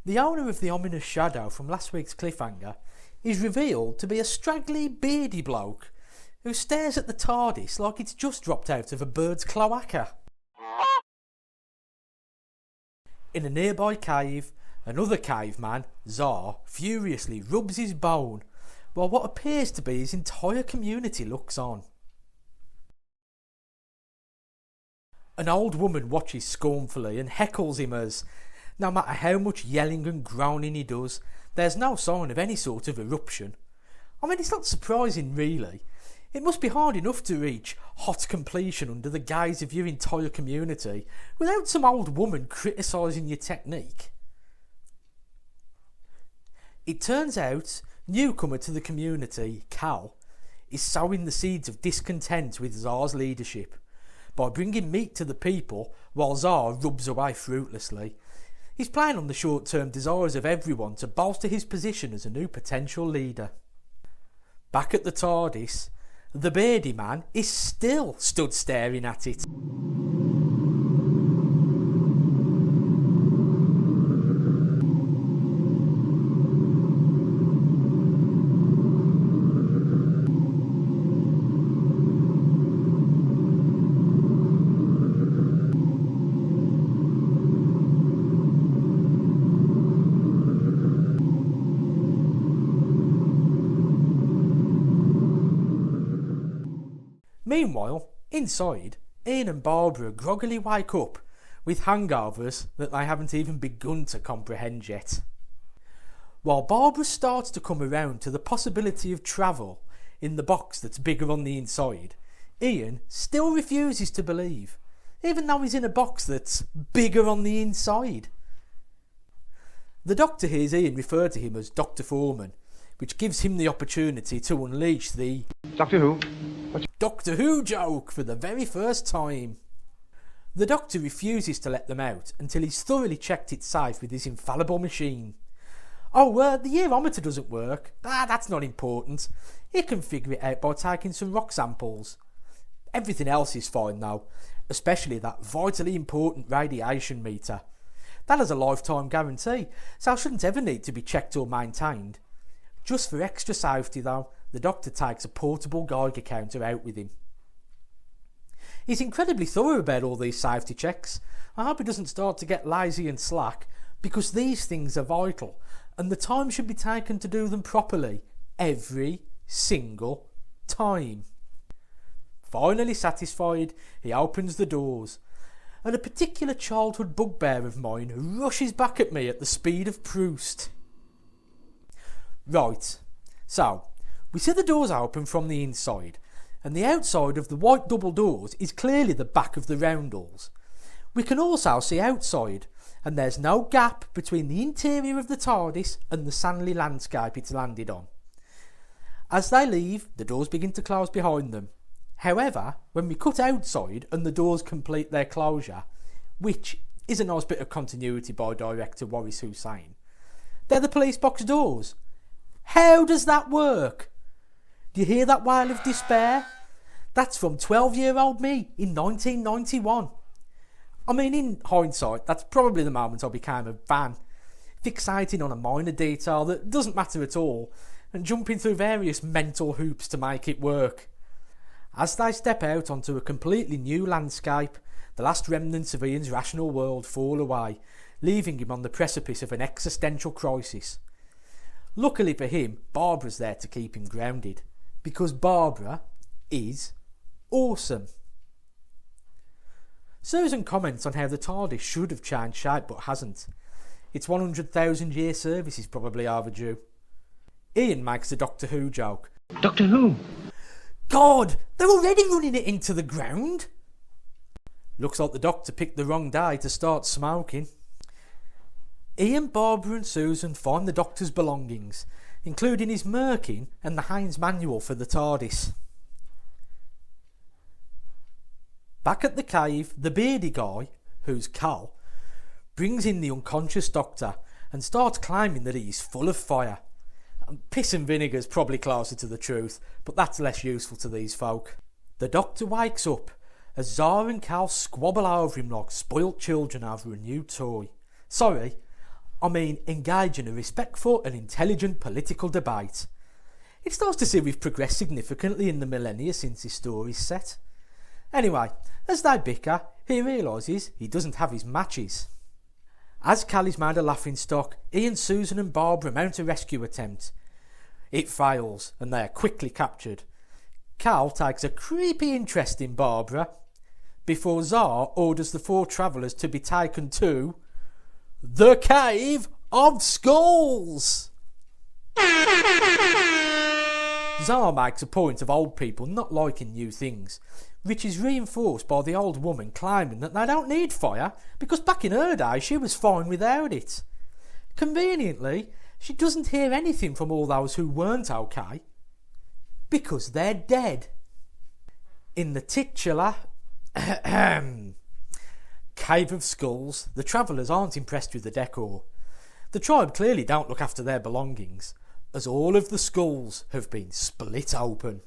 The owner of the ominous shadow from last week's cliffhanger is revealed to be a straggly, beardy bloke who stares at the TARDIS like it's just dropped out of a bird's cloaca. In a nearby cave, another caveman, Zar, furiously rubs his bone while what appears to be his entire community looks on. An old woman watches scornfully and heckles him as, no matter how much yelling and groaning he does, there's no sign of any sort of eruption. I mean, it's not surprising really. It must be hard enough to reach hot completion under the guise of your entire community without some old woman criticising your technique. It turns out, newcomer to the community, Cal, is sowing the seeds of discontent with Zar's leadership by bringing meat to the people while Zar rubs away fruitlessly. He's playing on the short-term desires of everyone to bolster his position as a new potential leader. Back at the TARDIS, the beardy man is still stood staring at it. Meanwhile, inside, Ian and Barbara groggily wake up with hangovers that they haven't even begun to comprehend yet. While Barbara starts to come around to the possibility of travel in the box that's bigger on the inside, Ian still refuses to believe, even though he's in a box that's bigger on the inside. The Doctor hears Ian refer to him as Dr. Foreman, which gives him the opportunity to unleash the Doctor Who? Doctor Who joke for the very first time. The Doctor refuses to let them out until he's thoroughly checked it safe with his infallible machine. The yearometer doesn't work. That's not important. He can figure it out by taking some rock samples. Everything else is fine though, especially that vitally important radiation meter. That has a lifetime guarantee, so shouldn't ever need to be checked or maintained. Just for extra safety though, the Doctor takes a portable Geiger counter out with him. He's incredibly thorough about all these safety checks. I hope he doesn't start to get lazy and slack, because these things are vital and the time should be taken to do them properly every single time. Finally satisfied, he opens the doors and a particular childhood bugbear of mine rushes back at me at the speed of Proust. Right, so we see the doors open from the inside, and the outside of the white double doors is clearly the back of the roundels. We can also see outside, and there's no gap between the interior of the TARDIS and the sandy landscape it's landed on. As they leave, the doors begin to close behind them. However, when we cut outside and the doors complete their closure, which is a nice bit of continuity by director Waris Hussein, they're the police box doors. How does that work? Do you hear that wail of despair? That's from 12-year-old me in 1991. I mean, in hindsight, that's probably the moment I became a fan, fixating on a minor detail that doesn't matter at all, and jumping through various mental hoops to make it work. As they step out onto a completely new landscape, the last remnants of Ian's rational world fall away, leaving him on the precipice of an existential crisis. Luckily for him, Barbara's there to keep him grounded, because Barbara is awesome. Susan comments on how the TARDIS should have changed shape but hasn't. Its 100,000 year service is probably overdue. Ian makes a Doctor Who joke. Doctor Who? God, they're already running it into the ground. Looks like the Doctor picked the wrong day to start smoking. Ian, Barbara and Susan find the Doctor's belongings, including his merkin and the Haynes manual for the TARDIS. Back at the cave, the beardy guy, who's Cal, brings in the unconscious Doctor and starts claiming that he's full of fire. Piss and vinegar's probably closer to the truth, but that's less useful to these folk. The Doctor wakes up as Zara and Cal squabble over him like spoilt children over a new toy. Sorry, I mean, engage in a respectful and intelligent political debate. It starts to see we've progressed significantly in the millennia since his story's set. Anyway, as they bicker, he realises he doesn't have his matches. As Cal is made a laughingstock, Ian, Susan and Barbara mount a rescue attempt. It fails, and they are quickly captured. Cal takes a creepy interest in Barbara, before Tsar orders the 4 travellers to be taken to the Cave of Skulls. Tsar makes a point of old people not liking new things, which is reinforced by the old woman claiming that they don't need fire because back in her day she was fine without it. Conveniently, she doesn't hear anything from all those who weren't okay, because they're dead. In the titular Cave of Skulls, the travellers aren't impressed with the decor. The tribe clearly don't look after their belongings, as all of the skulls have been split open.